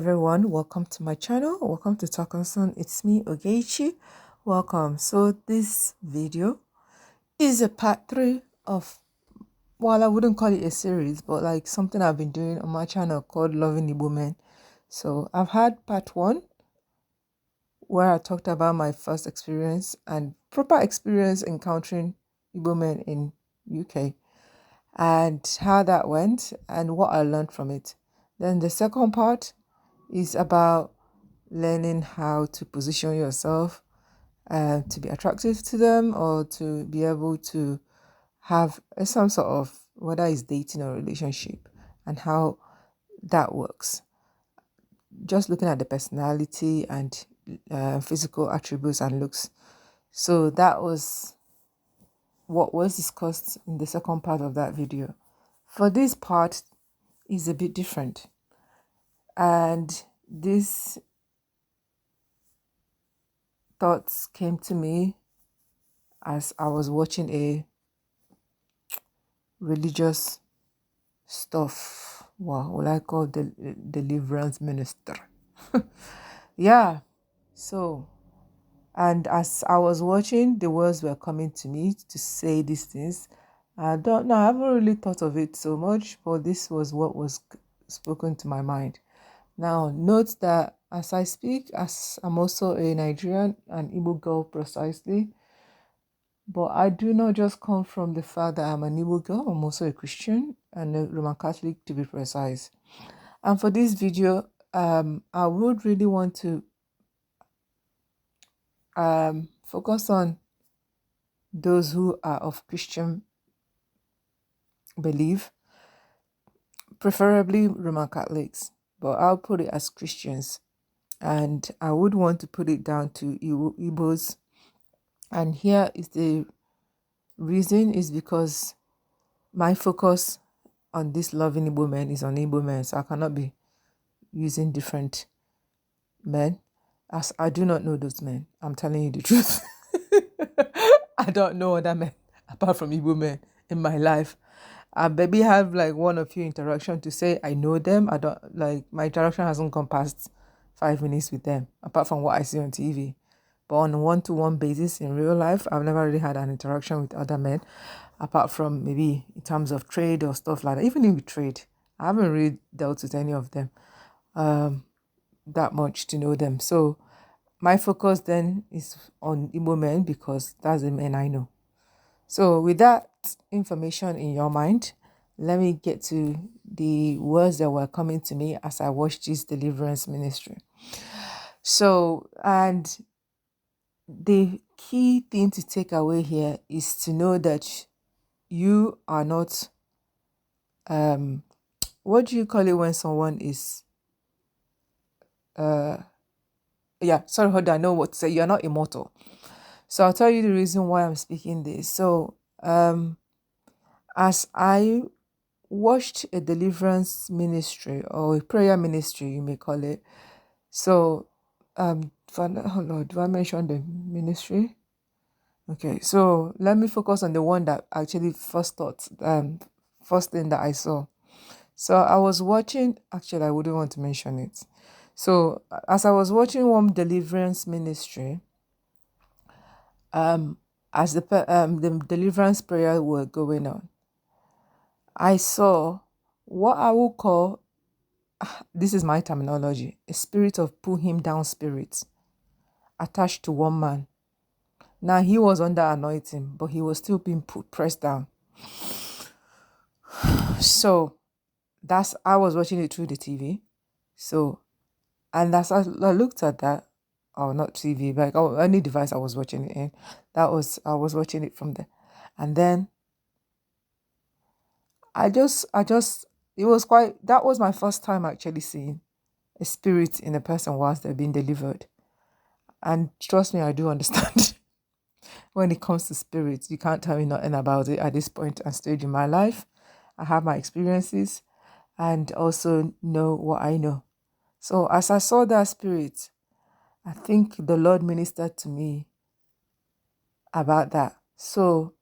everyone, welcome to my channel. Welcome to Talkinsen. It's me, Ogechi. Welcome. So this video is a part 3 of, well, I wouldn't call it a series, but like something I've been doing on my channel called Loving Igbo Men. So I've had part 1 where I talked about my first experience and proper experience encountering Igbo men in UK and how that went and what I learned from it. Then the second part is about learning how to position yourself to be attractive to them or to be able to have some sort of, whether it's dating or relationship, and how that works. Just looking at the personality and physical attributes and looks. So that was what was discussed in the second part of that video. For this part is a bit different. And these thoughts came to me as I was watching a religious stuff. Wow, what I call the deliverance minister. Yeah. So, and as I was watching, the words were coming to me to say these things. I don't know, I haven't really thought of it so much, but this was what was spoken to my mind. Now, note that as I speak, as I'm also a Nigerian, an Igbo girl precisely, but I do not just come from the fact that I'm an Igbo girl, I'm also a Christian and a Roman Catholic to be precise. And for this video, I would really want to focus on those who are of Christian belief, preferably Roman Catholics, but I'll put it as Christians. And I would want to put it down to Igbos. And here is the reason, is because my focus on this loving Igbo men is on Igbo men, so I cannot be using different men, as I do not know those men. I'm telling you the truth. I don't know other men apart from Igbo men in my life. I maybe have like one or few interaction to say I know them. I don't, like, my interaction hasn't gone past 5 minutes with them, apart from what I see on TV. But on a one-to-one basis in real life, I've never really had an interaction with other men, apart from maybe in terms of trade or stuff like that. Even in trade, I haven't really dealt with any of them that much to know them. So my focus then is on Igbo men because that's the men I know. So with that information in your mind, let me get to the words that were coming to me as I watched this deliverance ministry. So, and the key thing to take away here is to know that you are not, what do you call it when someone is, hold on, I know what to say. You're not immortal. So I'll tell you the reason why I'm speaking this. So, as I watched a deliverance ministry or a prayer ministry, you may call it. So, oh Lord, do I mention the ministry? Okay, so let me focus on the one that actually first thing that I saw. So I was watching, actually I wouldn't want to mention it. So as I was watching one deliverance ministry, as the deliverance prayer were going on, I saw what I will call, this is my terminology, a spirit of pull him down spirit attached to one man. Now he was under anointing, but he was still being pressed down. So I was watching it through the TV. So, and as I looked at that, or not TV, like any device I was watching it in, I was watching it from there. And then it was that was my first time actually seeing a spirit in a person whilst they're being delivered. And trust me, I do understand. When it comes to spirits, you can't tell me nothing about it at this point and stage in my life. I have my experiences and also know what I know. So as I saw that spirit, I think the Lord ministered to me about that. So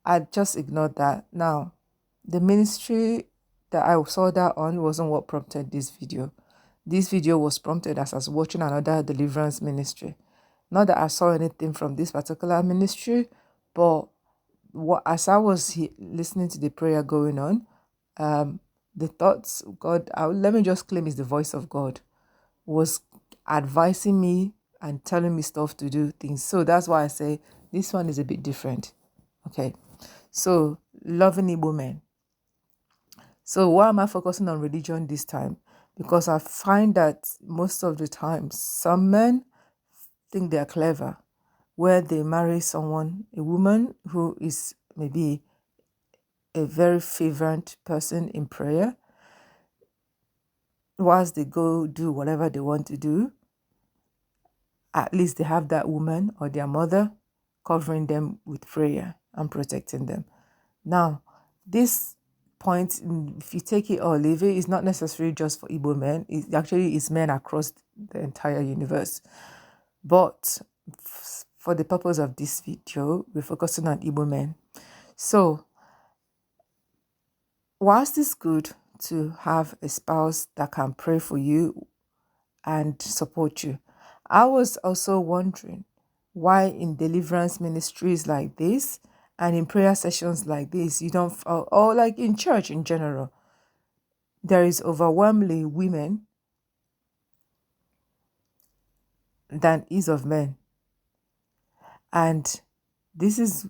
I just ignored that. Now, the ministry that I saw that on wasn't what prompted this video. This video was prompted as I was watching another deliverance ministry. Not that I saw anything from this particular ministry, but as I was listening to the prayer going on, the thoughts God, let me just claim it's the voice of God, was advising me and telling me stuff to do things. So that's why I say this one is a bit different. Okay, so loving Igbo men. So why am I focusing on religion this time? Because I find that most of the time, some men think they're clever, where they marry someone, a woman who is maybe a very fervent person in prayer, whilst they go do whatever they want to do, at least they have that woman or their mother covering them with prayer and protecting them. Now, this point, if you take it or leave it, is not necessarily just for Igbo men. It actually is men across the entire universe. But for the purpose of this video, we're focusing on Igbo men. So, whilst it's good to have a spouse that can pray for you and support you, I was also wondering why in deliverance ministries like this and in prayer sessions like this, you don't, or like in church in general, there is overwhelmingly women than is of men. And this is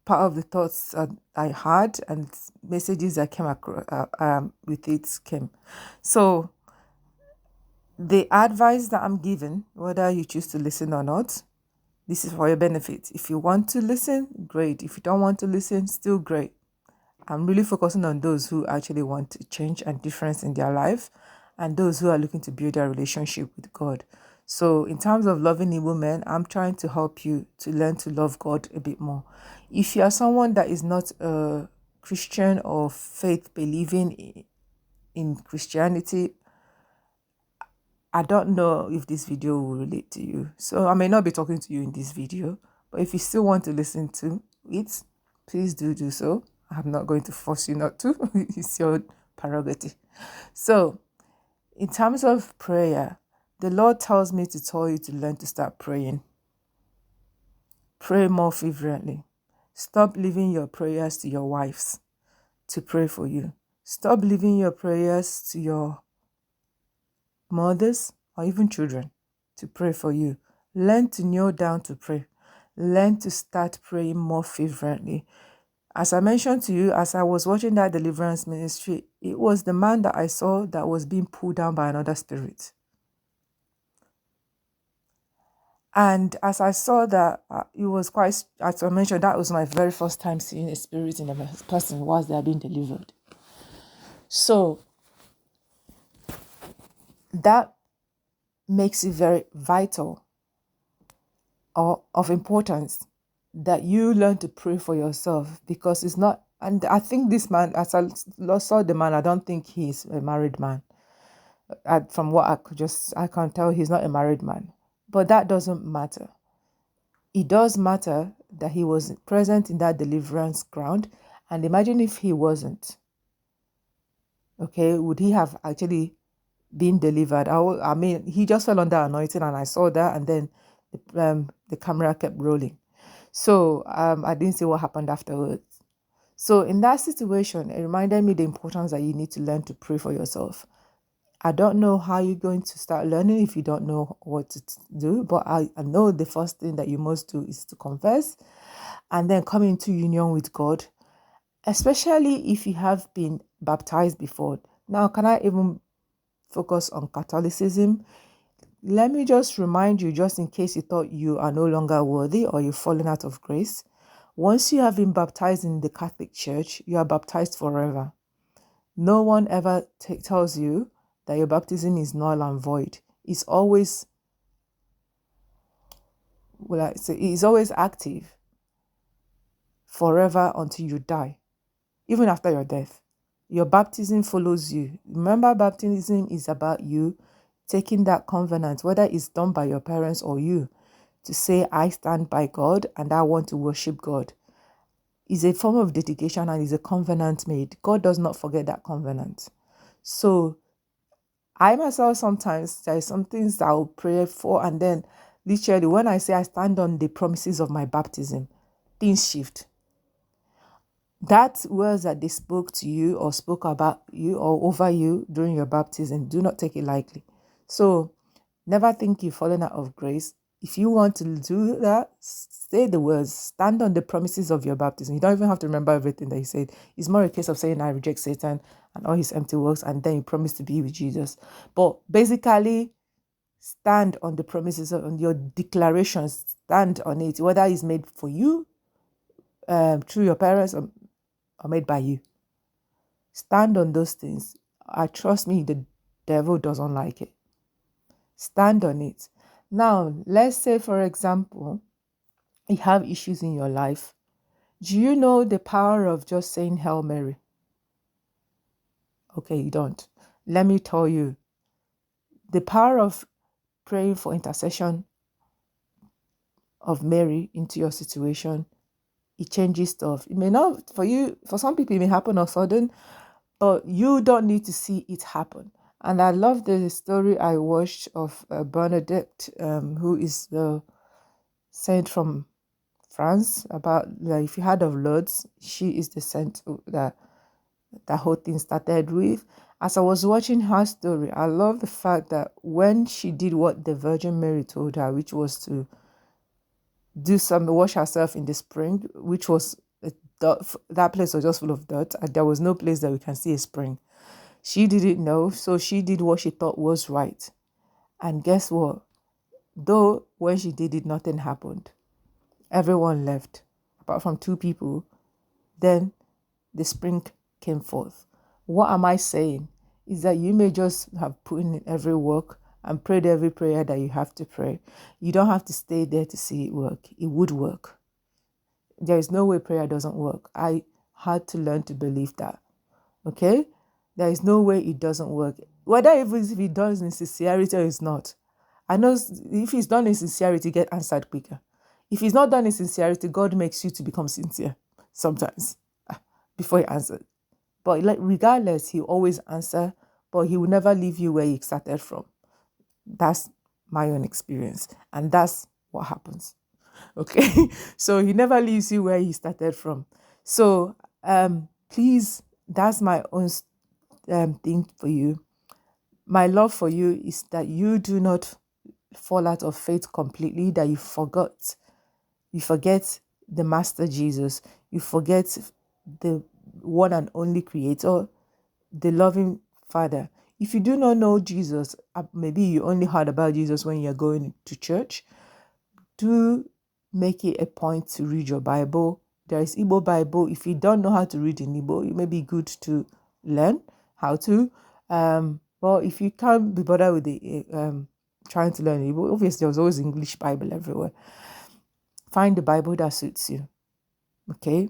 part of the thoughts I had and messages that came across with it came. So the advice that I'm given, whether you choose to listen or not, this is for your benefit. If you want to listen, great. If you don't want to listen, still great. I'm really focusing on those who actually want to change and difference in their life and those who are looking to build their relationship with God. So in terms of loving Igbo men, I'm trying to help you to learn to love God a bit more. If you are someone that is not a Christian or faith believing in Christianity, I don't know if this video will relate to you. So I may not be talking to you in this video, but if you still want to listen to it, please do so. I'm not going to force you not to. It's your prerogative. So in terms of prayer, the Lord tells me to tell you to learn to start praying. Pray more fervently. Stop leaving your prayers to your wives to pray for you. Stop leaving your prayers to your mothers or even children to pray for you. Learn to kneel down to pray. Learn to start praying more fervently. As I mentioned to you, as I was watching that deliverance ministry, it was the man that I saw that was being pulled down by another spirit. And as I saw that, it was quite, as I mentioned, that was my very first time seeing a spirit in a person whilst they are being delivered. So that makes it very vital or of importance that you learn to pray for yourself, because it's not, and I think this man, as I saw the man, I don't think he's a married man. From what I can tell, he's not a married man. But that doesn't matter. It does matter that he was present in that deliverance ground. And imagine if he wasn't. Okay, would he have actually been delivered? I mean, he just fell under anointing and I saw that, and then the camera kept rolling. So I didn't see what happened afterwards. So in that situation, it reminded me the importance that you need to learn to pray for yourself. I don't know how you're going to start learning if you don't know what to do, but I know the first thing that you must do is to confess and then come into union with God, especially if you have been baptized before. Now, can I even focus on Catholicism? Let me just remind you, just in case you thought you are no longer worthy or you've fallen out of grace. Once you have been baptized in the Catholic Church, you are baptized forever. No one ever tells you that your baptism is null and void. It's always, it's always active forever until you die, even after your death. Your baptism follows you. Remember, baptism is about you taking that covenant, whether it's done by your parents or you, to say, I stand by God and I want to worship God. It's a form of dedication and is a covenant made. God does not forget that covenant. So I myself, sometimes there are some things that I'll pray for, and then literally when I say I stand on the promises of my baptism, things shift. That words that they spoke to you or spoke about you or over you during your baptism, do not take it lightly. So never think you've fallen out of grace. If you want to do that, say the words, stand on the promises of your baptism. You don't even have to remember everything that you said. It's more a case of saying, I reject Satan and all his empty works, and then you promise to be with Jesus. But basically, stand on the promises, on your declarations, stand on it, whether it's made for you, through your parents, or made by you. Stand on those things. I trust me, the devil doesn't like it. Stand on it. Now, let's say, for example, you have issues in your life. Do you know the power of just saying Hail Mary? Okay, you don't. Let me tell you. The power of praying for intercession of Mary into your situation, it changes stuff. It may not, for you, for some people, it may happen all of a sudden, but you don't need to see it happen. And I love the story I watched of Bernadette, who is the saint from France, about, like, if you heard of Lourdes, she is the saint that whole thing started with. As I was watching her story, I love the fact that when she did what the Virgin Mary told her, which was to wash herself in the spring, which was that place was just full of dirt, and there was no place that we can see a spring. She didn't know, so she did what she thought was right. And guess what? Though when she did it, nothing happened. Everyone left, apart from 2 people. Then the spring came forth. What am I saying? Is that you may just have put in every work and prayed every prayer that you have to pray. You don't have to stay there to see it work. It would work. There is no way prayer doesn't work. I had to learn to believe that. Okay? There is no way it doesn't work. Whether even if it does in sincerity or it's not. I know if it's done in sincerity, get answered quicker. If it's not done in sincerity, God makes you to become sincere sometimes before he answers. But regardless, he always answer, but he will never leave you where he started from. That's my own experience. And that's what happens. Okay? So he never leaves you where he started from. So please, that's my own thing for you. My love for you is that you do not fall out of faith completely, that you forget the Master Jesus. You forget the one and only Creator, the loving Father. If you do not know Jesus, maybe you only heard about Jesus when you're going to church, do make it a point to read your Bible. There is Igbo Bible. If you don't know how to read in Igbo, it may be good to learn how to. But if you can't be bothered with the trying to learn Igbo, obviously there's always English Bible everywhere. Find the Bible that suits you. Okay?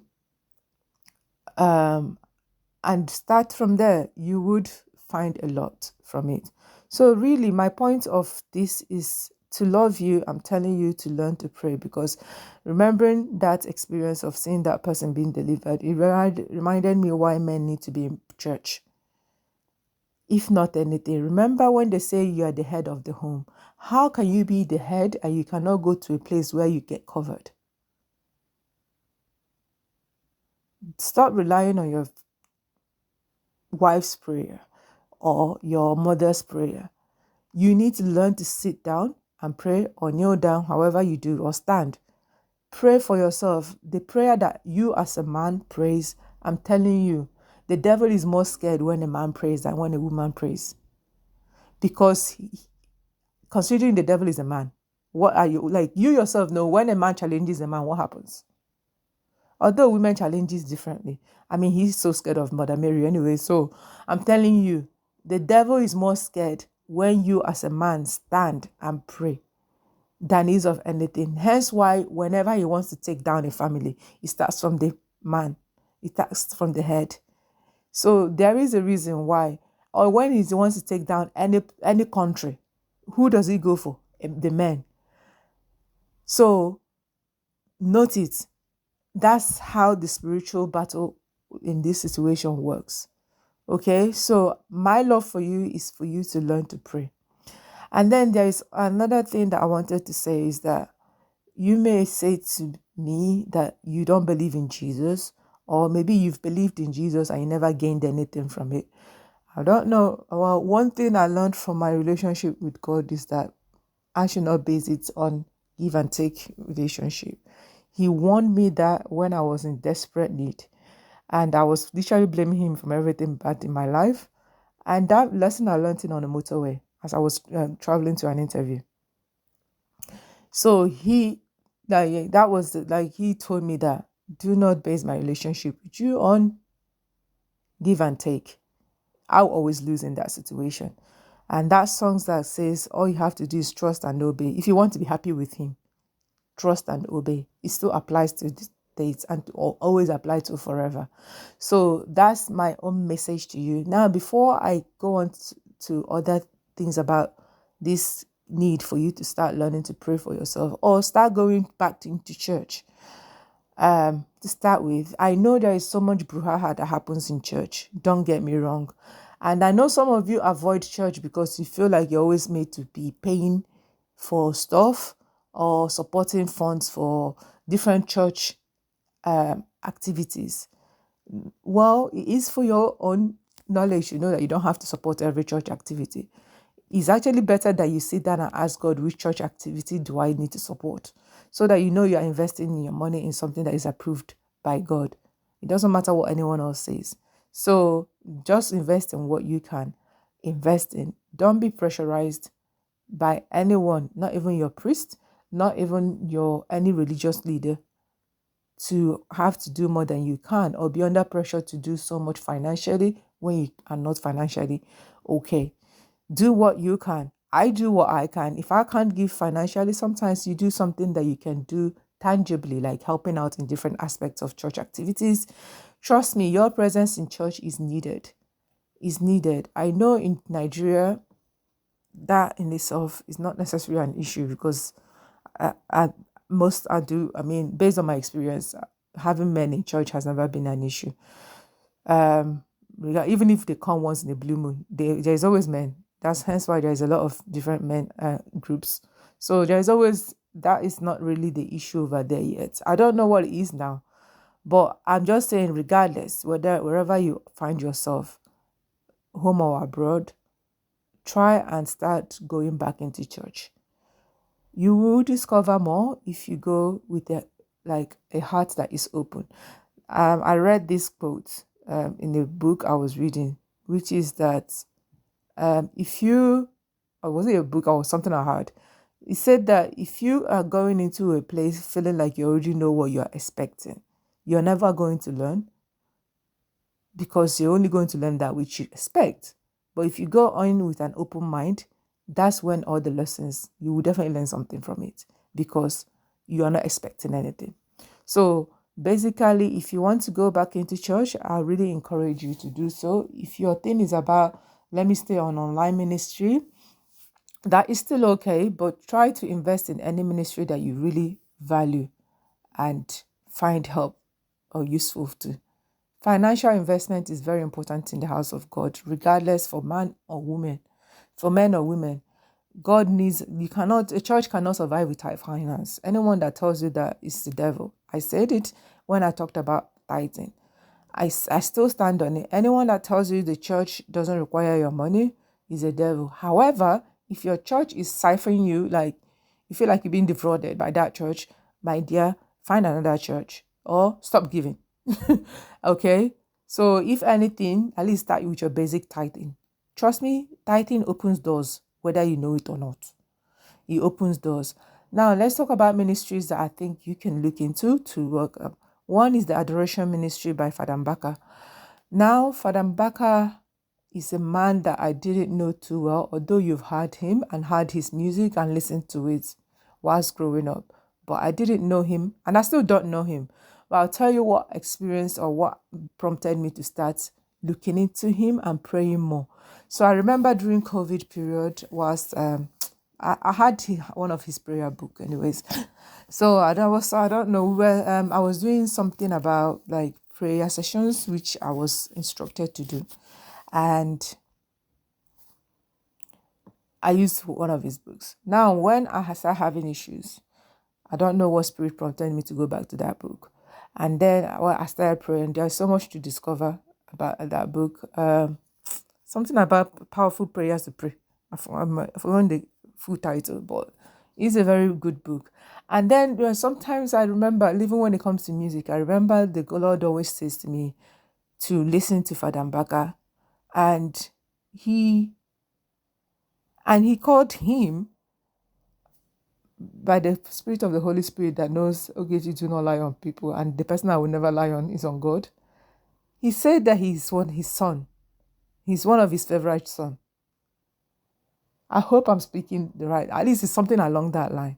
And start from there. You would find a lot from it. So really, my point of this is to love you. I'm telling you to learn to pray, because remembering that experience of seeing that person being delivered, it reminded me why men need to be in church. If not anything, remember when they say you are the head of the home. How can you be the head and you cannot go to a place where you get covered? Stop relying on your wife's prayer or your mother's prayer. You need to learn to sit down and pray, or kneel down, however you do, or stand. Pray for yourself. The prayer that you as a man prays, I'm telling you, the devil is more scared when a man prays than when a woman prays. Because considering the devil is a man, what are you, like, you yourself know when a man challenges a man, what happens? Although women challenges differently. I mean, he's so scared of Mother Mary anyway. So I'm telling you, the devil is more scared when you as a man stand and pray than is of anything. Hence why whenever he wants to take down a family, it starts from the man. It starts from the head. So there is a reason why. Or when he wants to take down any country, who does he go for? The men. So note it. That's how the spiritual battle in this situation works. Okay, so my love for you is for you to learn to pray. And then there is another thing that I wanted to say is that you may say to me that you don't believe in Jesus, or maybe you've believed in Jesus and you never gained anything from it. I don't know. Well, one thing I learned from my relationship with God is that I should not base it on give and take relationship. He warned me that when I was in desperate need, and I was literally blaming him for everything bad in my life. And that lesson I learned it on the motorway as I was traveling to an interview. So that was like he told me that do not base my relationship with you on give and take. I'll always lose in that situation. And that song that says all you have to do is trust and obey. If you want to be happy with him, trust and obey. It still applies to this dates and always apply to forever. So that's my own message to you. Now, before I go on to other things about this need for you to start learning to pray for yourself or start going back into church, to start with, I know there is so much brouhaha that happens in church. Don't get me wrong. And I know some of you avoid church because you feel like you're always made to be paying for stuff or supporting funds for different church activities. Well, it is for your own knowledge. You know that you don't have to support every church activity. It's actually better that you sit down and ask God, which church activity do I need to support? So that you know you are investing in your money in something that is approved by God. It doesn't matter what anyone else says. So just invest in what you can invest in. Don't be pressurized by anyone, not even your priest, not even your any religious leader, to have to do more than you can or be under pressure to do so much financially when you are not financially okay. Do what you can. I do what I can. If I can't give financially, sometimes you do something that you can do tangibly, like helping out in different aspects of church activities. Trust me, your presence in church is needed. Is needed. I know in Nigeria, that in itself is not necessarily an issue because I based on my experience, having men in church has never been an issue. Even if they come once in a blue moon, there's always men. That's hence why there's a lot of different men groups. So there's always, that is not really the issue over there yet. I don't know what it is now, but I'm just saying, regardless, wherever you find yourself, home or abroad, try and start going back into church. You will discover more if you go with a heart that is open. I read this quote in a book I was reading, which is that if you, or was it a book or something I heard? It said that if you are going into a place feeling like you already know what you're expecting, you're never going to learn because you're only going to learn that which you expect. But if you go on with an open mind, that's when all the lessons, you will definitely learn something from it because you are not expecting anything. So basically, if you want to go back into church, I really encourage you to do so. If your thing is about, let me stay on online ministry, that is still okay, but try to invest in any ministry that you really value and find help or useful to. Financial investment is very important in the house of God, regardless for man or woman, for men or women. A church cannot survive without finance. Anyone that tells you that is the devil. I said it when I talked about tithing. I still stand on it. Anyone that tells you the church doesn't require your money is a devil. However, if your church is siphoning you, like you feel like you're being defrauded by that church, my dear, find another church or stop giving. Okay? So if anything, at least start with your basic tithing. Trust me, tithing opens doors, whether you know it or not. It opens doors. Now, let's talk about ministries that I think you can look into to work up. One is the Adoration Ministry by Fr Mbaka. Now, Fr Mbaka is a man that I didn't know too well, although you've heard him and heard his music and listened to it whilst growing up. But I didn't know him, and I still don't know him. But I'll tell you what experience or what prompted me to start looking into him and praying more. So I remember during COVID period I had one of his prayer book anyways. So I don't know where I was doing something about like prayer sessions, which I was instructed to do. and I used one of his books. Now, when I start having issues, I don't know what spirit prompted me to go back to that book. And then I started praying. There's so much to discover about that book. Something about powerful prayers to pray. I've forgotten the full title, but it's a very good book. And then sometimes I remember, even when it comes to music, I remember the Lord always says to me to listen to Fr Mbaka, and he called him by the Spirit of the Holy Spirit that knows, okay, you do not lie on people, and the person I will never lie on is on God. He said that his son. He's one of his favorite son. I hope I'm speaking the right. At least it's something along that line.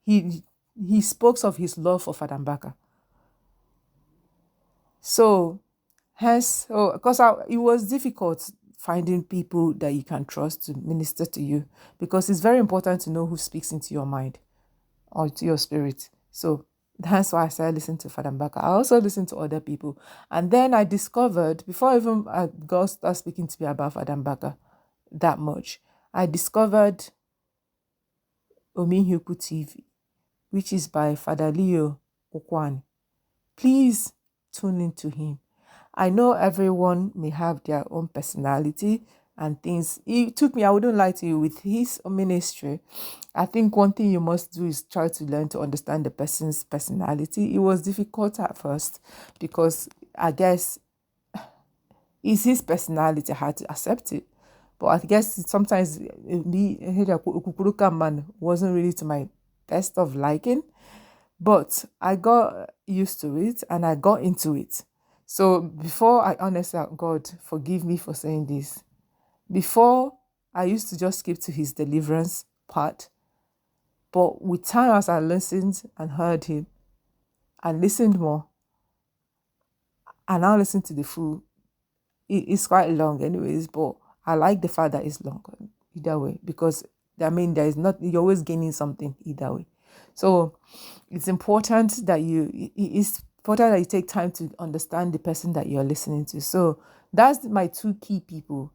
He spoke of his love for Fr Mbaka. So, hence, because it was difficult finding people that you can trust to minister to you, because it's very important to know who speaks into your mind or to your spirit. So that's why I started listening to Fr Mbaka. I also listened to other people. And then I discovered, before even God started speaking to me about Fr Mbaka that much, I discovered Omeiheukwu TV, which is by Father Leo Okwan. Please tune into him. I know everyone may have their own personality and things. It took me, I wouldn't lie to you, with his ministry, I think one thing you must do is try to learn to understand the person's personality. It was difficult at first because I guess it's his personality. I had to accept it. But I guess sometimes me, Kukuruka man wasn't really to my best of liking. But I got used to it and I got into it. So before I honestly, God, forgive me for saying this. Before, I used to just skip to his deliverance part. But with time, as I listened and heard him, I listened more. I now listen to the full. It's quite long anyways, but I like the fact that it's long either way, because there is not, you're always gaining something either way. So it's important that it's important that you take time to understand the person that you're listening to. So that's my two key people.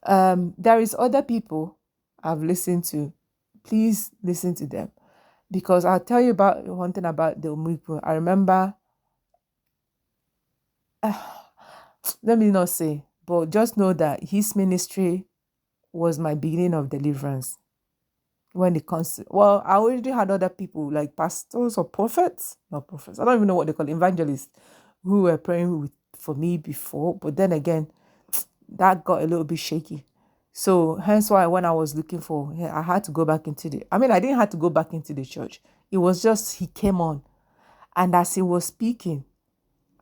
There is other people I've listened to. Please listen to them, because I'll tell you about one thing about the Omeiheukwu. I remember, let me not say, but just know that his ministry was my beginning of deliverance. When it comes to, well, I already had other people like pastors or prophets, not prophets, I don't even know what they call evangelists, who were praying for me before, but then again, that got a little bit shaky. So hence why when I was looking for, I had to go back into I didn't have to go back into the church. It was just, he came on. And as he was speaking,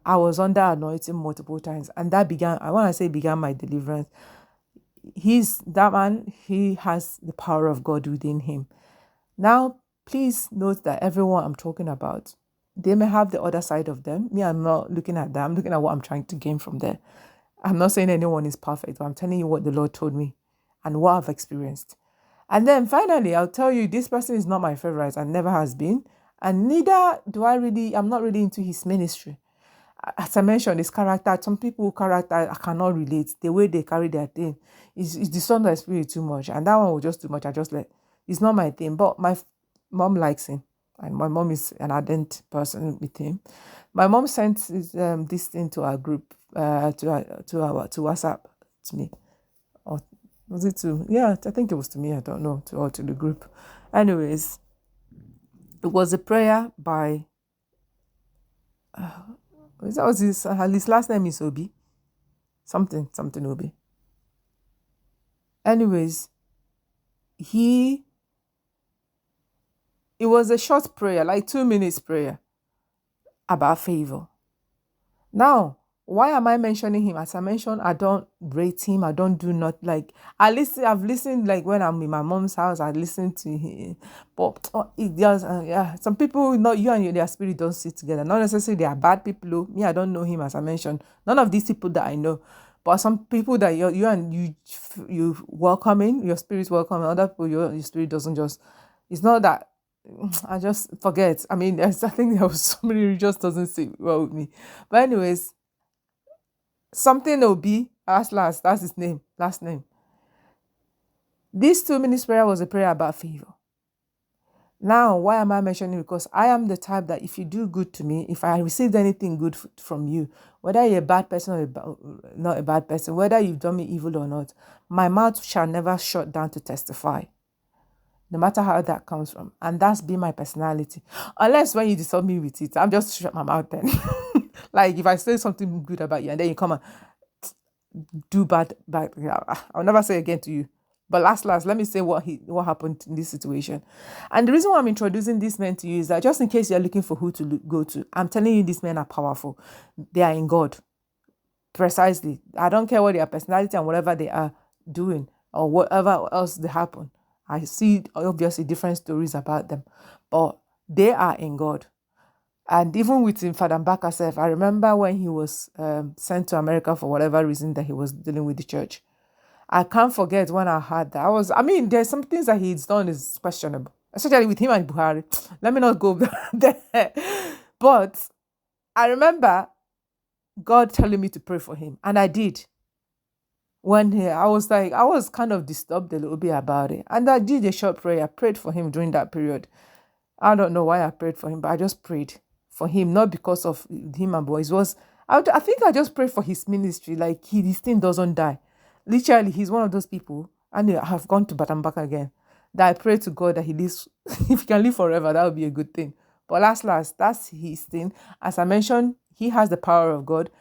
I was under anointing multiple times. And that began, I want to say began my deliverance. That man, he has the power of God within him. Now, please note that everyone I'm talking about, they may have the other side of them. Me, I'm not looking at that. I'm looking at what I'm trying to gain from there. I'm not saying anyone is perfect, but I'm telling you what the Lord told me and what I've experienced. And then finally, I'll tell you, this person is not my favorite and never has been. And neither I'm not really into his ministry. As I mentioned, his character, some people character, I cannot relate. The way they carry their thing is dishonor the spirit too much. And that one was just too much. I just it's not my thing. But my mom likes him. And my mom is an ardent person with him. My mom sent this thing to our group, to WhatsApp to me. Or was it to? Yeah, I think it was to me. I don't know, or to the group. Anyways, it was a prayer by. That was his last name is Obi. Something Obi. Anyways, it was a short prayer, like 2 minutes prayer about favor. Now, why am I mentioning him? As I mentioned, I don't rate him. I don't do not like. I've listened like when I'm in my mom's house. I listen to him, but it does. Yeah, some people, not you and their spirit don't sit together. Not necessarily they are bad people. Me, I don't know him. As I mentioned, none of these people that I know. But some people that you welcoming, your spirit's welcoming. Other people, your spirit doesn't just. It's not that. I just forget. I mean, I think there was somebody who just doesn't sit well with me. But anyways, something Obi, last, that's his name, last name. This 2 minutes prayer was a prayer about favor. Now, why am I mentioning it? Because I am the type that if you do good to me, if I received anything good from you, whether you're a bad person or not a bad person, whether you've done me evil or not, my mouth shall never shut down to testify, no matter how that comes from. And that's been my personality. Unless when you disturb me with it, I'm just shut my mouth then. Like if I say something good about you and then you come and do bad, I'll never say again to you. But last, let me say what happened in this situation. And the reason why I'm introducing these men to you is that just in case you're looking for who to go to, I'm telling you these men are powerful. They are in God. Precisely. I don't care what their personality and whatever they are doing or whatever else they happen. I see obviously different stories about them. But they are in God. And even with Fr Mbaka self, I remember when he was sent to America for whatever reason that he was dealing with the church. I can't forget when I heard that. There's some things that he's done is questionable, especially with him and Buhari. Let me not go there. But I remember God telling me to pray for him, and I did. I was kind of disturbed a little bit about it, and I did a short prayer. I prayed for him during that period. I don't know why I prayed for him, but I just prayed for him, not because of him and boys. I think I just prayed for his ministry, like his thing doesn't die. Literally, he's one of those people, and I have gone to Batambaka again, that I pray to God that he lives, if he can live forever, that would be a good thing. But last, that's his thing. As I mentioned, he has the power of God.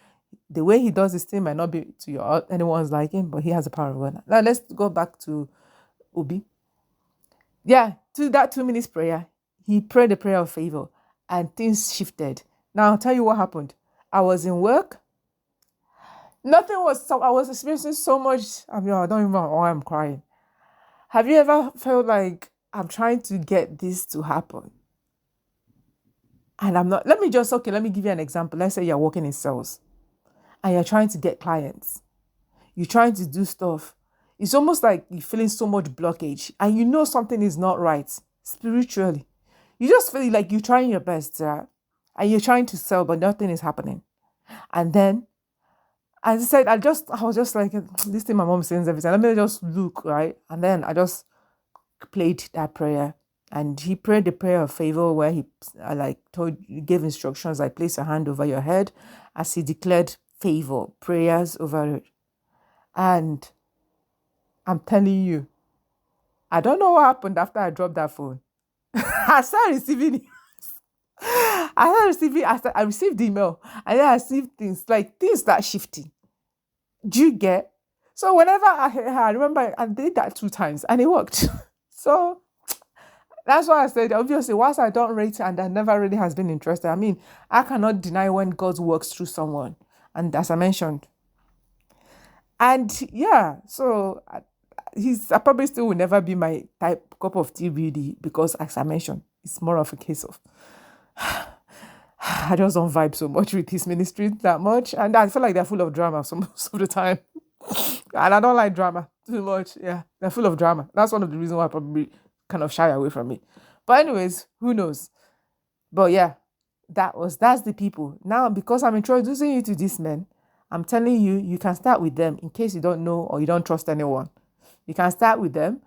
The way he does this thing might not be to anyone's liking, but he has the power of God. Now, let's go back to Obi. Yeah, to that 2 minutes prayer, he prayed a prayer of favor, and things shifted. Now, I'll tell you what happened. I was in work. I was experiencing so much. I don't even know why I'm crying. Have you ever felt like I'm trying to get this to happen? And I'm not, let me give you an example. Let's say you're working in sales and you're trying to get clients. You're trying to do stuff. It's almost like you're feeling so much blockage and you know something is not right spiritually. You just feel like you're trying your best and you're trying to sell, but nothing is happening. And then, as I said, I was just like, this thing my mom sends every time. Let me just look, right? And then I just played that prayer. And he prayed the prayer of favor where he gave instructions like place your hand over your head as he declared favor, prayers over it. And I'm telling you, I don't know what happened after I dropped that phone. I started receiving it. I received email and then I received things start shifting. Do you get? So whenever I remember I did that 2 times and it worked. So that's why I said, obviously, whilst I don't rate it and that never really has been interested, I cannot deny when God works through someone. And as I mentioned. And yeah, so I probably still will never be my cup of tea really because as I mentioned, it's more of a case of I just don't vibe so much with his ministry that much. And I feel like they're full of drama most of the time. And I don't like drama too much. Yeah, they're full of drama. That's one of the reasons why I probably kind of shy away from it. But anyways, who knows? But yeah, that's the people. Now, because I'm introducing you to these men, I'm telling you, you can start with them in case you don't know or you don't trust anyone. You can start with them.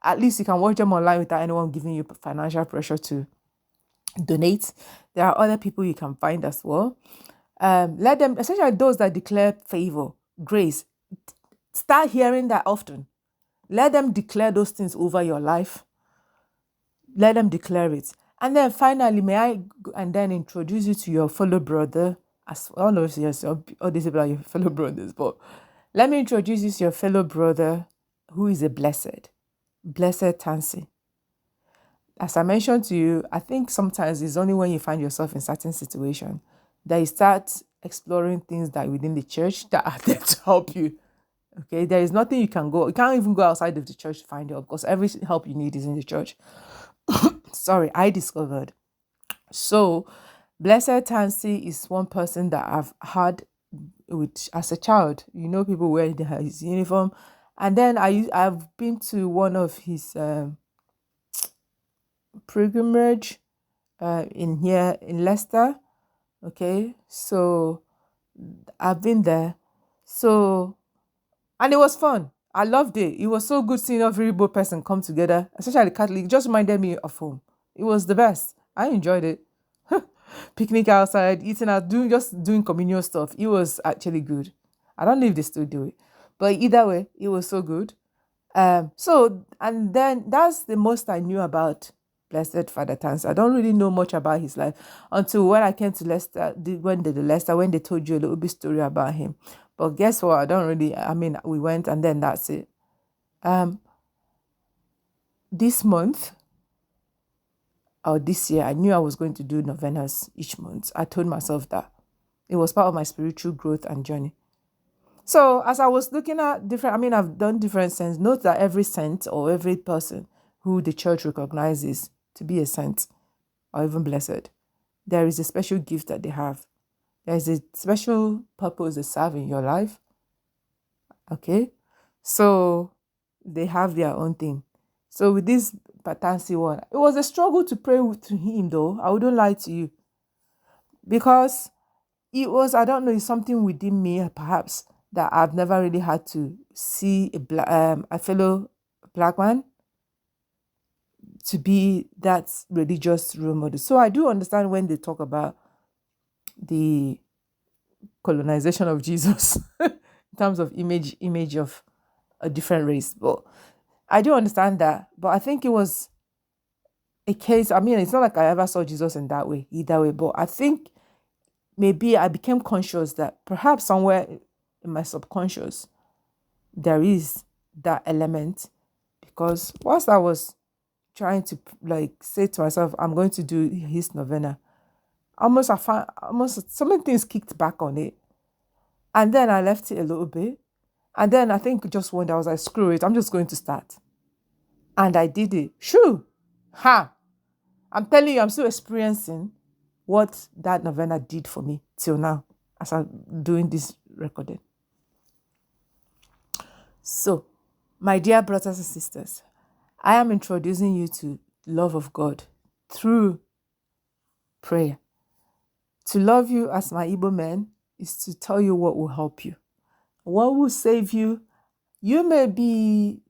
At least you can watch them online without anyone giving you financial pressure to donate. There are other people you can find as well. Let them, especially those that declare favor, grace, start hearing that often. Let them declare those things over your life. Let them declare it. And then finally, may I and then introduce you to your fellow brother. As I don't know if all these people are your fellow brothers, but let me introduce you to your fellow brother who is a blessed Tansi. As I mentioned to you, I think sometimes it's only when you find yourself in certain situations that you start exploring things that within the church that are there to help you. Okay, there is nothing you can't even go outside of the church to find help because every help you need is in the church. Sorry, I discovered. So, Blessed Tansi is one person that I've had with as a child. You know, people wear his uniform. And then I've been to one of his pilgrimage in here in Leicester. Okay, so I've been there. So And it was fun. I loved it. It was so good seeing every Igbo person come together, especially Catholic. It just reminded me of home. It was the best. I enjoyed it. Picnic outside, eating out, doing communal stuff. It was actually good. I don't know if they still do it, but either way, it was so good. So and then that's the most I knew about Blessed Father Tanz. I don't really know much about his life until when I came to Leicester. When they told you a little bit story about him. But guess what? I don't really. I mean, we went and then that's it. This month or this year, I knew I was going to do novenas each month. I told myself that it was part of my spiritual growth and journey. So as I was looking at I've done different saints. Note that every saint or every person who the church recognizes to be a saint or even blessed, there is a special gift that they have. There is a special purpose they serve in your life. Okay? So they have their own thing. So with this Patansi one, it was a struggle to pray to him though. I wouldn't lie to you. Because it was, I don't know, it's something within me perhaps that I've never really had to see a fellow black man to be that religious role model. So I do understand when they talk about the colonization of Jesus in terms of image of a different race. But I do understand that. But I think it was a case, it's not like I ever saw Jesus in that way, either way. But I think maybe I became conscious that perhaps somewhere in my subconscious, there is that element. Because whilst I was trying to say to myself, I'm going to do his novena, almost so many things kicked back on it. And then I left it a little bit. And then I think just one day I was like, screw it, I'm just going to start. And I did it. Shoo! Ha! I'm telling you, I'm still experiencing what that novena did for me till now as I'm doing this recording. So, my dear brothers and sisters, I am introducing you to love of God through prayer. To love you as my Igbo man is to tell you what will help you, what will save you. You may be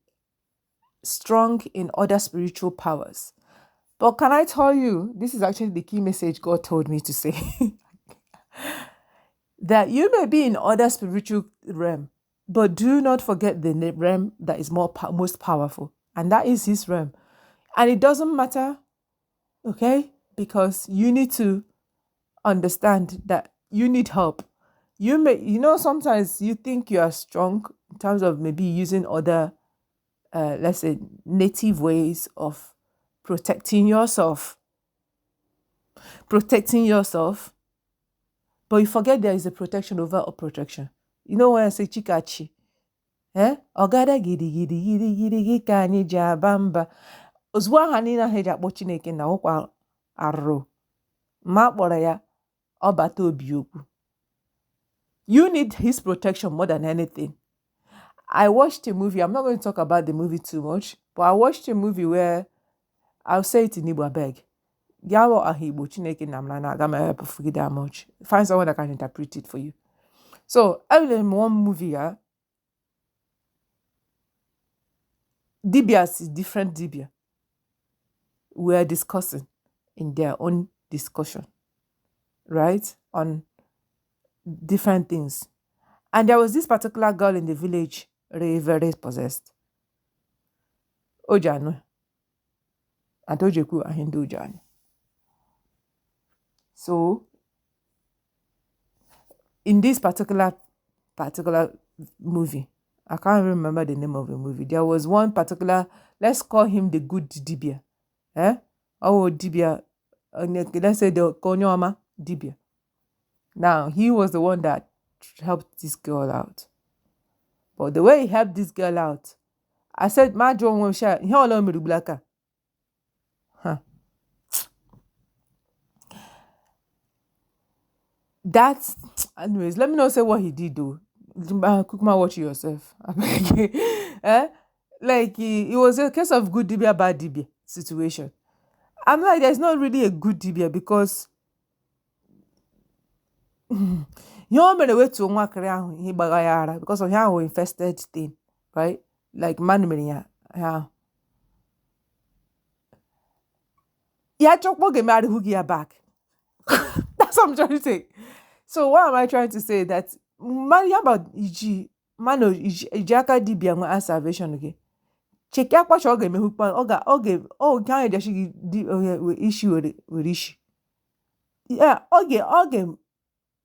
strong in other spiritual powers, but can I tell you, this is actually the key message God told me to say, that you may be in other spiritual realm, but do not forget the realm that is most powerful, and that is his realm. And it doesn't matter, okay, because you need to understand that you need help. Sometimes you think you are strong in terms of maybe using other, let's say, native ways of protecting yourself, but you forget there is a protection over a protection. You know when I say chikachi, ogada gidi gidi gidi gidi gidi ka anyị ji aba mba. Ozugbo aha niile ahụ eji akpọ Chineke na ụkwa arụrụ ma kpọrọ ya ọbata obi okwu. You need his protection more than anything. I watched a movie. I'm not going to talk about the movie too much, but I watched a movie where, I'll say it in Igbo, beg. Yawo Ahibo Chineke namlana gama help forget that much. Find someone that can interpret it for you. So, earlier in one movie, Dibias is different Dibia. We're discussing in their own discussion, right? On different things. And there was this particular girl in the village, very possessed. Ojano. And Ojeku are Hindu Ojano. So, in this particular movie, I can't remember the name of the movie. There was one particular, let's call him the good Dibia. Oh, Dibia. Let's say the Konyoma Dibia. Now, he was the one that helped this girl out. But the way he helped this girl out, I said, my John will share. He all me blacker. That's, anyways, let me not say what he did though. Cook my watch yourself. Like it was a case of good Dibia, bad Dibia situation. I'm like, there's not really a good Dibia because You mere wetu nwa kere ahụ ihe gbagha ya ara because of how infested thing, right? Like man mere ya ha. Ya chokpo ge marry who ya back. That's what I'm trying to say. So what am I trying to say? That man about iji mano iji aka dibia nwa salvation again. Check ya kwa shoga me hukpa oga kan ya shi di issue with issue. Yeah, okay.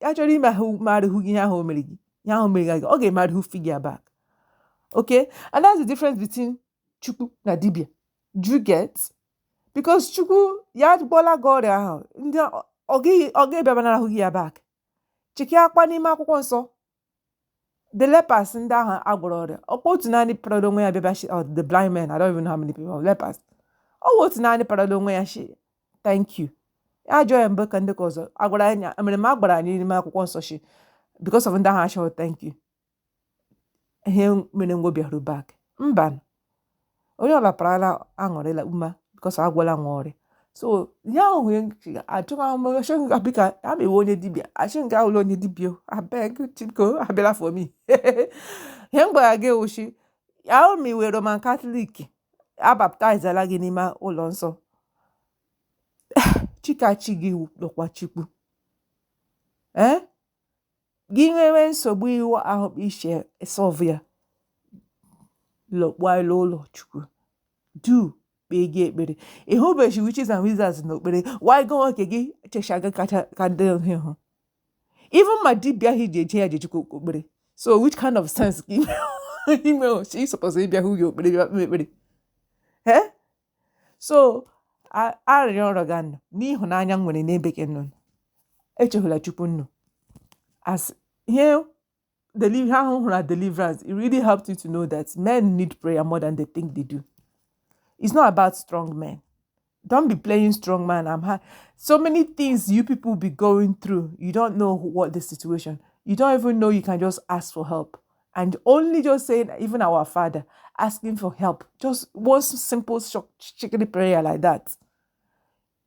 Actually marry who ya ho merigi. Ya ho merigi. Okay, marry who figure back. Okay? And that's the difference between Chukwu na dibia. Do you get? Because Chukwu ya bola God ahụ. Ndị oge bịa na ahụ ya back. Chike akwa n'ime akwụkwọ nsọ. The lepers ndị ahụ agwọrọ ọrịa. Ọkwa otu naanị parado onwe ya bịa the blind men. I don't even know how many people are lepers. Ọkwa otu naanị parado onwe ya shi. Thank you. Ajọ ya mgbe ka ndị ka ọzọ. Agwara anya. Mere m agbara anyị n'ime akwụkwọ nsọ shi. Because of ndị ahụ ashọ thank you. Ihe mere ngwo bịarụ back. Mba. Onye ọla parala aṅụrịla uma because agwala nwa ọrịa. So ya ahụ achọghị m achọghị abịka ama ewe onye dibịa achọghị nke ahụla onye dibịa abeg chiko abịala for me. Ihe mgbara gị oshi ahụ m iwe Roman Catholic abaptizela gị n'ime ụlọ nsọ. Chikachi gị lọkwa Chukwu. Gị nwewe nsogbu iwu ahụ ishe solve ya. Lọkwa ụlọ Chukwu. Do kpege ekpere. Ịhụbeghị witches and wizards n'okpere. Why go oke gị cheshaga ka ndị hụ. Even my dibia he je ya Chukwu okpere. So which kind of sense email she supposed to be who you okpere. So arịrịọ ọrọ ga nọ n'ịhụnanya nwere n'ebe ke nọ. Echehụla Chukwu nọ. As here deliverance, it really helped you to know that men need prayer more than they think they do. It's not about strong men. Don't be playing strong man. So many things you people be going through. You don't know what the situation. You don't even know you can just ask for help. And only just saying, even our Father, asking for help. Just one simple chicken prayer like that.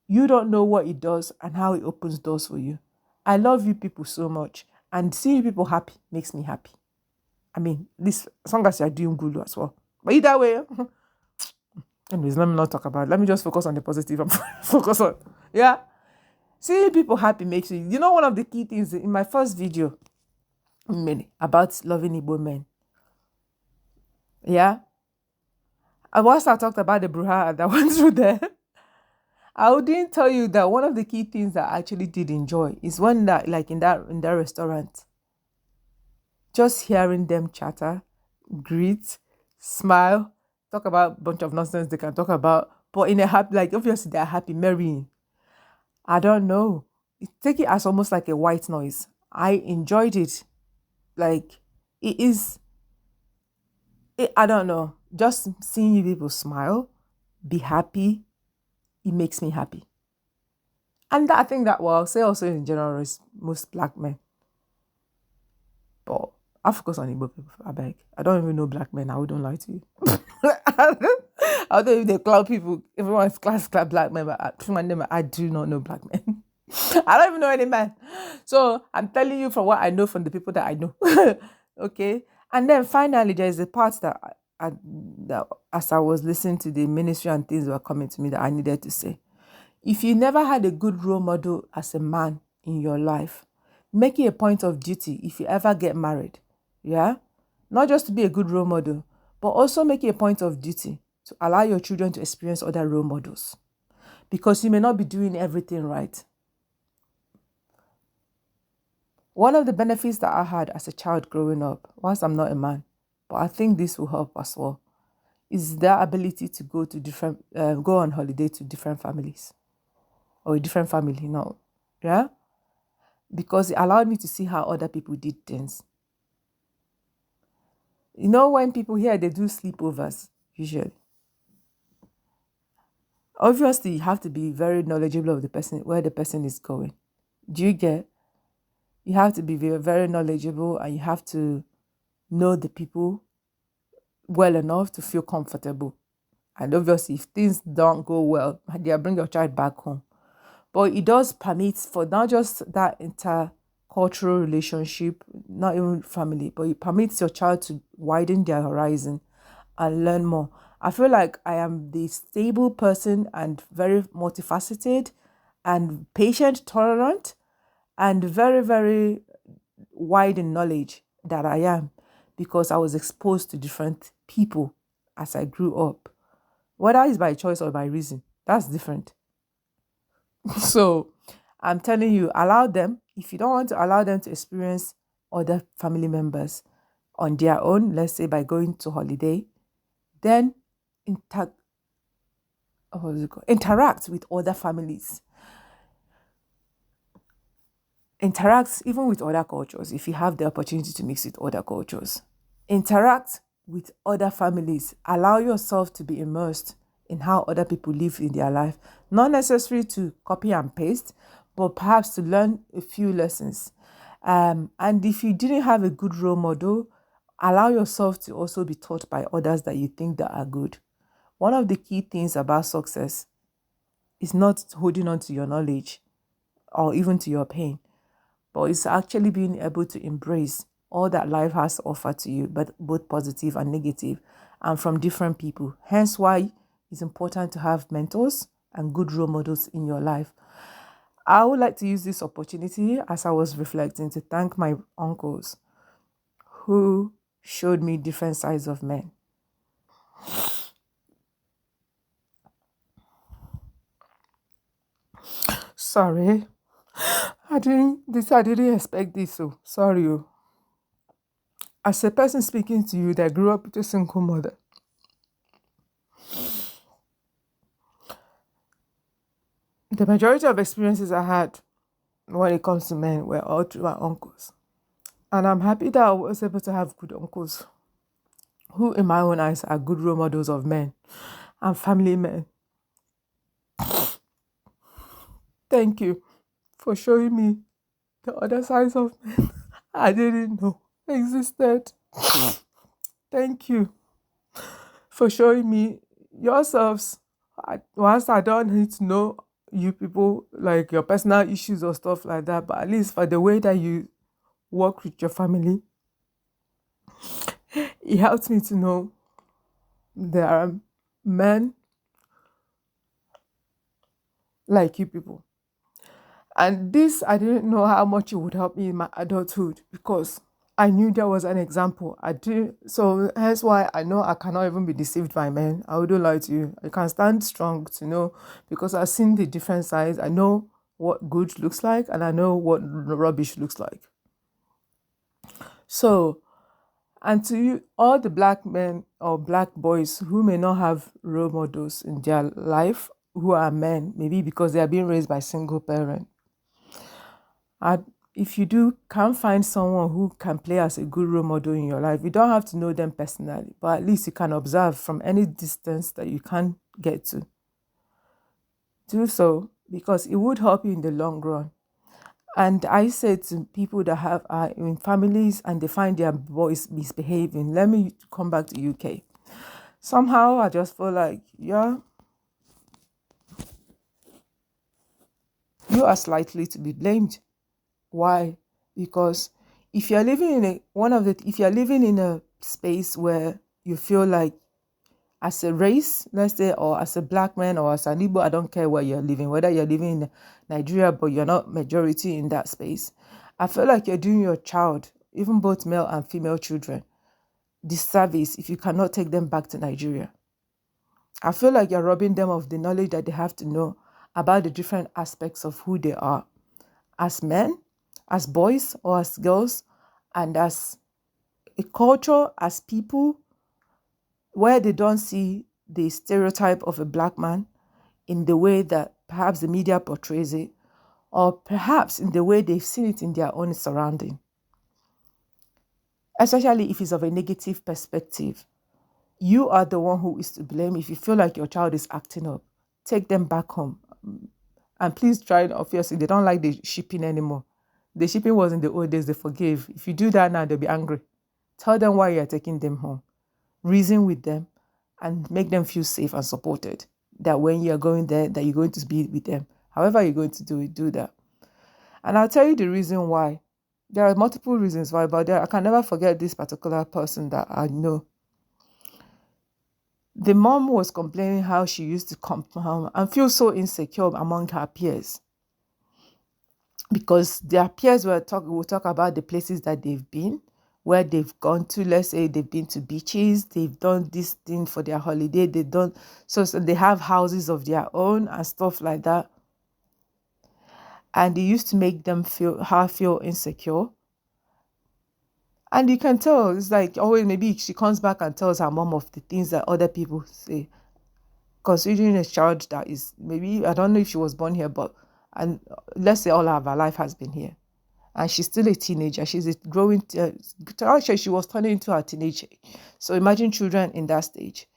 You don't know what it does and how it opens doors for you. I love you people so much. And seeing people happy makes me happy. I mean, this as long as you're doing good as well. But either way, anyways, let me not talk about it. Let me just focus on the positive. I'm focus on, yeah. Seeing people happy makes you, you know, one of the key things in my first video about loving Igbo men. Yeah. And once I talked about the bruja that went through there, I didn't tell you that one of the key things that I actually did enjoy is when that, like in that restaurant, just hearing them chatter, greet, smile, talk about a bunch of nonsense they can talk about, but in a happy, like obviously they're happy, marrying. I don't know. Take it as almost like a white noise. I enjoyed it. Like it is. I don't know. Just seeing you people smile, be happy. It makes me happy. And I think that, well, I'll say also in general is most black men. But I focus on Igbo people, I beg. I don't even know black men. I wouldn't lie to you. I don't even know cloud people. Everyone's class black men, but I do not know black men. I don't even know any man. So I'm telling you from what I know from the people that I know. Okay? And then finally, there is a part that as I was listening to the ministry and things were coming to me that I needed to say. If you never had a good role model as a man in your life, make it a point of duty if you ever get married. Yeah? Not just to be a good role model, but also make it a point of duty to allow your children to experience other role models. Because you may not be doing everything right. One of the benefits that I had as a child growing up, once I'm not a man, but I think this will help as well, is the ability to go to go on holiday to different families. Or a different family, no. Yeah? Because it allowed me to see how other people did things. You know, when people here, they do sleepovers, usually. Obviously, you have to be very knowledgeable of the person, where the person is going. Do you get? You have to be very, very knowledgeable, and you have to know the people well enough to feel comfortable. And obviously, if things don't go well, they'll bring your child back home. But it does permit for not just that cultural relationship, not even family, but it permits your child to widen their horizon and learn more. I feel like I am the stable person and very multifaceted and patient, tolerant, and very, very wide in knowledge that I am because I was exposed to different people as I grew up. Whether it's by choice or by reason, that's different. So I'm telling you, allow them. If you don't want to allow them to experience other family members on their own, let's say by going to holiday, then interact with other families. Interact even with other cultures if you have the opportunity to mix with other cultures. Interact with other families. Allow yourself to be immersed in how other people live in their life. Not necessary to copy and paste, but perhaps to learn a few lessons. And if you didn't have a good role model, allow yourself to also be taught by others that you think that are good. One of the key things about success is not holding on to your knowledge or even to your pain, but it's actually being able to embrace all that life has to offer to you, but both positive and negative, and from different people. Hence why it's important to have mentors and good role models in your life. I would like to use this opportunity as I was reflecting to thank my uncles who showed me different sides of men. Sorry. I didn't expect this, so sorry. As a person speaking to you that grew up with a single mother, the majority of experiences I had when it comes to men were all through my uncles. And I'm happy that I was able to have good uncles who, in my own eyes, are good role models of men and family men. Thank you for showing me the other sides of men I didn't know existed. Thank you for showing me yourselves. Once I don't need to know you people, like your personal issues or stuff like that, but at least for the way that you work with your family, it helps me to know there are men like you people. And this, I didn't know how much it would help me in my adulthood because I knew there was an example. So hence why I know I cannot even be deceived by men. I wouldn't lie to you. I can stand strong to know because I've seen the different sides. I know what good looks like and I know what rubbish looks like. So, and to you, all the black men or black boys who may not have role models in their life, who are men, maybe because they are being raised by single parent. If you can't find someone who can play as a good role model in your life, you don't have to know them personally, but at least you can observe from any distance that you can get to. Do so because it would help you in the long run. And I said to people that are in families and they find their boys misbehaving, let me come back to UK. Somehow I just feel like, yeah, you are slightly to be blamed. Why? Because if you're living in a space where you feel like as a race, let's say, or as a black man or as an Igbo, I don't care where you're living, whether you're living in Nigeria, but you're not majority in that space. I feel like you're doing your child, even both male and female children, disservice if you cannot take them back to Nigeria. I feel like you're robbing them of the knowledge that they have to know about the different aspects of who they are as men, as boys or as girls, and as a culture, as people, where they don't see the stereotype of a black man in the way that perhaps the media portrays it, or perhaps in the way they've seen it in their own surrounding. Especially if it's of a negative perspective. You are the one who is to blame if you feel like your child is acting up. Take them back home. And please try, obviously, they don't like the shipping anymore. The shipping was in the old days, they forgave. If you do that now, they'll be angry. Tell them why you're taking them home. Reason with them and make them feel safe and supported. That when you're going there, that you're going to be with them. However you're going to do it, do that. And I'll tell you the reason why. There are multiple reasons why, but I can never forget this particular person that I know. The mom was complaining how she used to come home and feel so insecure among her peers, because their peers will talk about the places that they've been, where they've gone to. Let's say they've been to beaches, they've done this thing for their holiday, they've done so they have houses of their own and stuff like that. And it used to make them feel insecure. And you can tell, it's like always, maybe she comes back and tells her mom of the things that other people say. Considering a child that is, maybe, I don't know if she was born here, but, and let's say all of her life has been here. And she's still a teenager. She's a growing, actually she was turning into her teenage. So imagine children in that stage.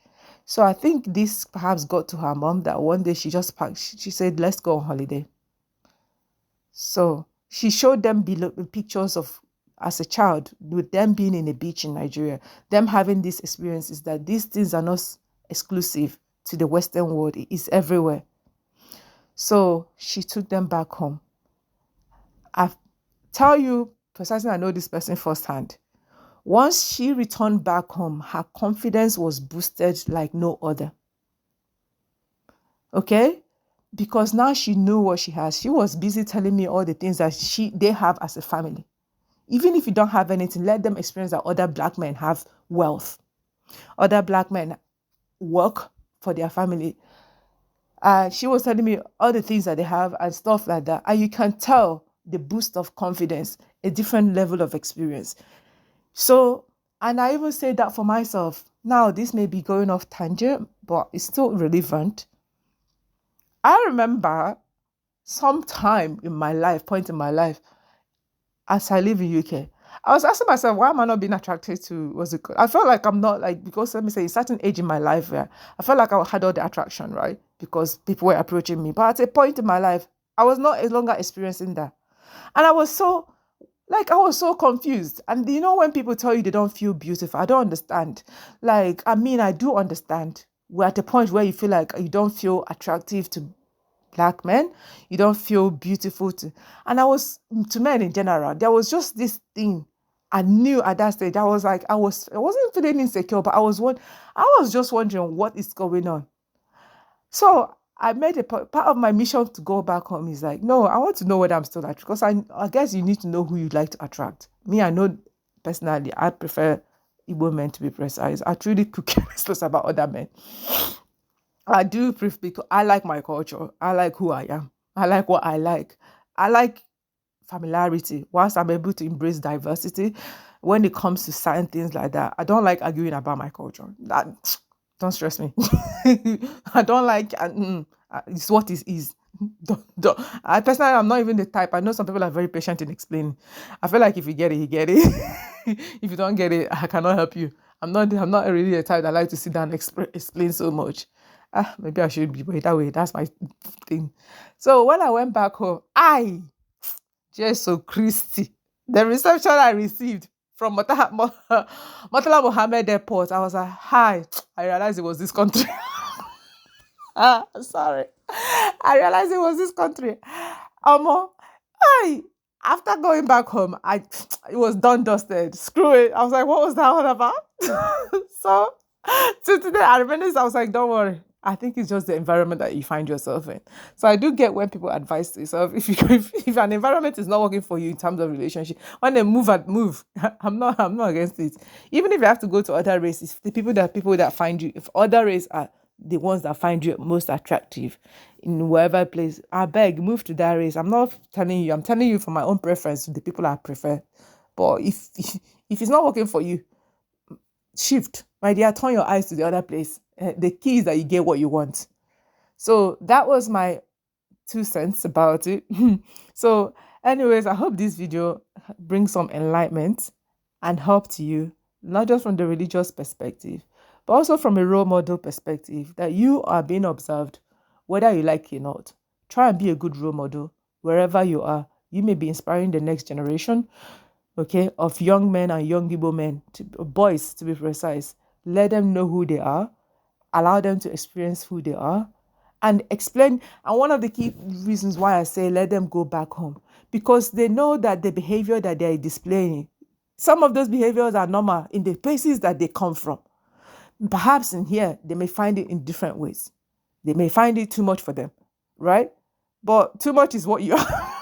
So I think this perhaps got to her mom, that one day she just packed, she said, let's go on holiday. So she showed them pictures of, as a child, with them being in a beach in Nigeria, them having these experiences, that these things are not exclusive to the Western world. It is everywhere. So she took them back home. I tell you, precisely, I know this person firsthand. Once she returned back home, her confidence was boosted like no other. Okay? Because now she knew what she has. She was busy telling me all the things that they have as a family. Even if you don't have anything, let them experience that other black men have wealth. Other black men work for their family. She was telling me all the things that they have and stuff like that. And you can tell the boost of confidence, a different level of experience. So, and I even say that for myself. Now, this may be going off tangent, but it's still relevant. I remember some time in my life, point in my life, as I live in UK, I was asking myself, why am I not being attracted to, what's it called? I felt like I'm not, like, because let me say, a certain age in my life where I felt like I had all the attraction, right? Because people were approaching me. But at a point in my life, I was not any longer experiencing that. And I was so confused. And you know, when people tell you they don't feel beautiful, I don't understand. Like, I mean, I do understand. We're at a point where you feel like you don't feel attractive to black men, you don't feel beautiful to men in general. There was just this thing I knew at that stage. I was like, I wasn't feeling insecure, but I was just wondering what is going on. So I made a part of my mission to go back home is like, no, I want to know whether I'm still attracted, because I guess you need to know who you'd like to attract. Me, I know personally, I prefer Igbo men, to be precise. I truly could care less about other men. I do prefer, because I like my culture. I like who I am. I like what I like. I like familiarity. Whilst I'm able to embrace diversity, when it comes to certain things like that, I don't like arguing about my culture. Don't stress me. I don't like, it's what it is. Don't. I personally, I'm not even the type. I know some people are very patient in explaining. I feel like if you get it, you get it. If you don't get it, I cannot help you. I'm not really a type that like to sit down and explain so much. Maybe I should be, but that way, that's my thing. So when I went back home, Jesus Christi, the reception I received from Murtala Mohammed Airport, I was like, hi. I realized it was this country. Sorry. I realized it was this country. After going back home, it was done dusted. Screw it. I was like, what was that all about? So today, I remember this, I was like, don't worry. I think it's just the environment that you find yourself in. So I do get when people advise yourself, if an environment is not working for you in terms of relationship, when they move. I'm not against it. Even if you have to go to other races, the people that find you, if other races are the ones that find you most attractive in wherever place, I beg, move to that race. I'm not telling you, I'm telling you for my own preference, the people I prefer. But if it's not working for you, shift, my dear, turn your eyes to the other place. The key is that you get what you want. So that was my 2 cents about it. So anyways, I hope this video brings some enlightenment and help to you, not just from the religious perspective, but also from a role model perspective, that you are being observed, whether you like it or not. Try and be a good role model wherever you are. You may be inspiring the next generation, okay, of young men and young Igbo men, boys to be precise. Let them know who they are. Allow them to experience who they are, and explain. And one of the key reasons why I say let them go back home, because they know that the behavior that they're displaying, some of those behaviors are normal in the places that they come from. Perhaps in here, they may find it in different ways. They may find it too much for them, right? But too much is what you are.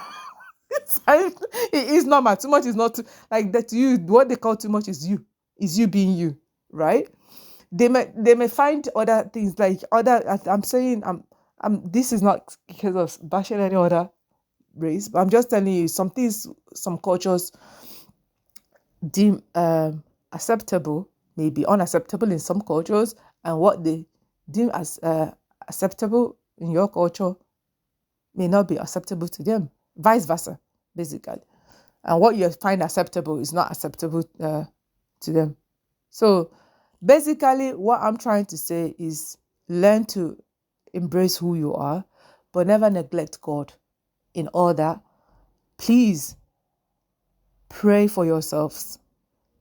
It is normal. Too much is not like that. You, what they call too much is you being you, right? They may find other things like other. I'm saying this is not because of bashing any other race, but I'm just telling you some things. Some cultures deem acceptable may be unacceptable in some cultures, and what they deem as acceptable in your culture may not be acceptable to them. Vice versa, basically. And what you find acceptable is not acceptable to them. So basically, what I'm trying to say is learn to embrace who you are, but never neglect God. In order, please pray for yourselves.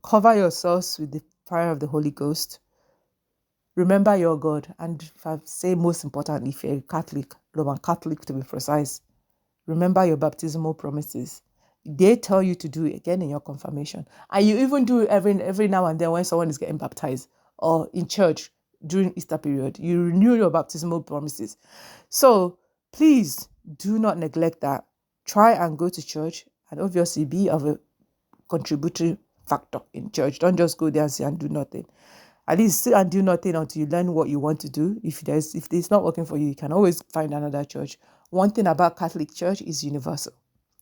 Cover yourselves with the fire of the Holy Ghost. Remember your God. And if I say most importantly, if you're a Catholic, Roman Catholic to be precise, remember your baptismal promises. They tell you to do it again in your confirmation. And you even do it every now and then when someone is getting baptized or in church during Easter period. You renew your baptismal promises. So please do not neglect that. Try and go to church and obviously be of a contributory factor in church. Don't just go there and sit and do nothing. At least sit and do nothing until you learn what you want to do. If it's not working for you, you can always find another church. One thing about Catholic Church is universal.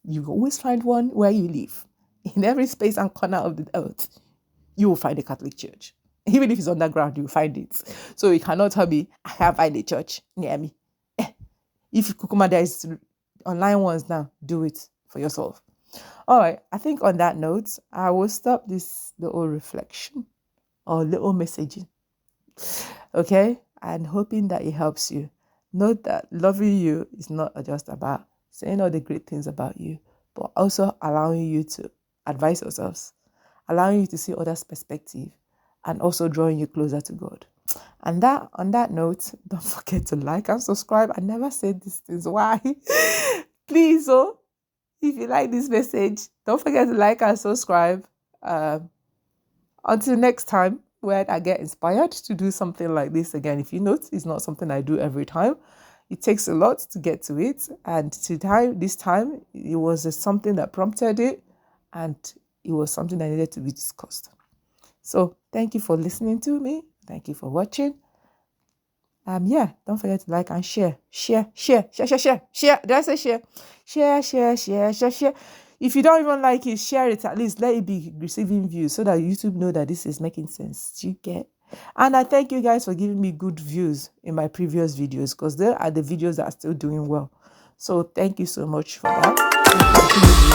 You always find one where you live. In every space and corner of the earth, you will find a Catholic church. Even if it's underground, you will find it. So you cannot tell me, I can't find a church near me. If Kukuma, there is online ones now, do it for yourself. All right, I think on that note, I will stop this little reflection or little messaging. Okay? And hoping that it helps you. Note that loving you is not just about saying all the great things about you, but also allowing you to advise yourselves, allowing you to see others' perspective, and also drawing you closer to God. And that on that note, don't forget to like and subscribe. I never said these things. Why? Please, if you like this message, don't forget to like and subscribe. Until next time, when I get inspired to do something like this again. If you note, it's not something I do every time. It takes a lot to get to it. And this time, it was something that prompted it. And it was something that needed to be discussed. So thank you for listening to me. Thank you for watching. Don't forget to like and share. Share. Did I say share? Share. If you don't even like it, share it. At least let it be receiving views so that YouTube know that this is making sense. Do you get? And I thank you guys for giving me good views in my previous videos, because there are the videos that are still doing well. So thank you so much for that.